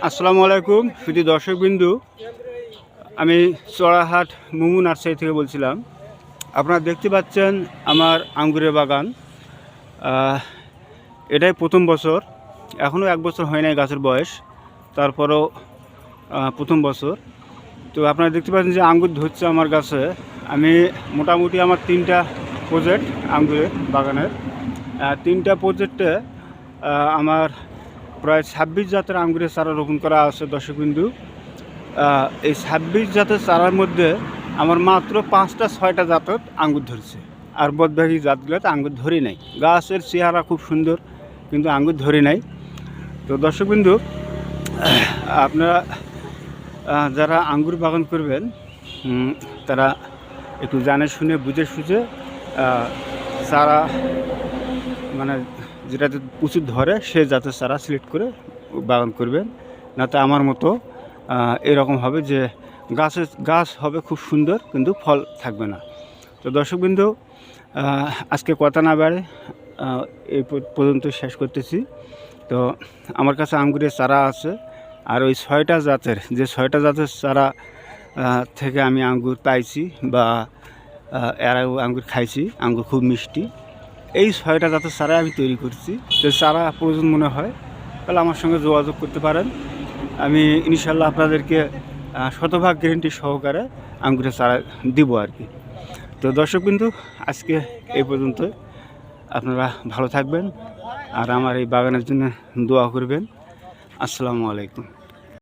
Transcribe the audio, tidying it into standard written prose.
আসসালামু আলাইকুম সুধী দর্শকবিন্দু, আমি চড়াহাট মুমু নার্সারি থেকে বলছিলাম। আপনারা দেখতে পাচ্ছেন আমার আঙ্গুরের বাগান। এটাই প্রথম বছর, এখনও 1 বছর হয় নাই গাছের বয়স, তারপরও প্রথম বছর। তো আপনারা দেখতে পাচ্ছেন যে আঙ্গুর ধরছে আমার গাছে। আমি মোটামুটি আমার 3টা প্রজেক্ট আঙ্গুরের বাগানের, 3টা প্রজেক্টে আমার প্রায় 26 জাতের আঙ্গুরের চারা রোপণ করা আছে। দর্শকবিন্দু, এই 26 জাতের চারার মধ্যে আমার মাত্র 5টা-6টা জাতত আঙ্গুর ধরছে, আর বাদবাকি জাতগুলোতে আঙ্গুর ধরে নাই। গাছের চেহারা খুব সুন্দর, কিন্তু আঙ্গুর ধরে নাই। তো দর্শকবিন্দু, আপনারা যারা আঙ্গুর বাগান করবেন তারা একটু জানে শুনে বুঝে সুঝে চারা, মানে যেটাতে প্রচুর ধরে সে জাতের চারা সিলেক্ট করে বাগান করবেন। নাতে আমার মতো এরকম হবে যে গাছ হবে খুব সুন্দর, কিন্তু ফল থাকবে না। তো দর্শকবৃন্দ, আজকে কথা না বাড়ে এই পর্যন্ত শেষ করতেছি। তো আমার কাছে আঙ্গুরের চারা আছে, আর ওই 6টা জাতের চারা থেকে আমি আঙ্গুর পাইছি, বা এর আঙ্গুর খাইছি। আঙ্গুর খুব মিষ্টি। এই 6টা জাতের চারা আমি তৈরি করছি। তো চারা প্রয়োজন মনে হয় তাহলে আমার সঙ্গে যোগাযোগ করতে পারেন। আমি ইনশাল্লাহ আপনাদেরকে শতভাগ গ্যারেন্টি সহকারে আঙ্গুরের চারা দিব আর কি। তো দর্শকবিন্দু, আজকে এই পর্যন্ত। আপনারা ভালো থাকবেন আর আমার এই বাগানের জন্য দোয়া করবেন। আসসালামু আলাইকুম।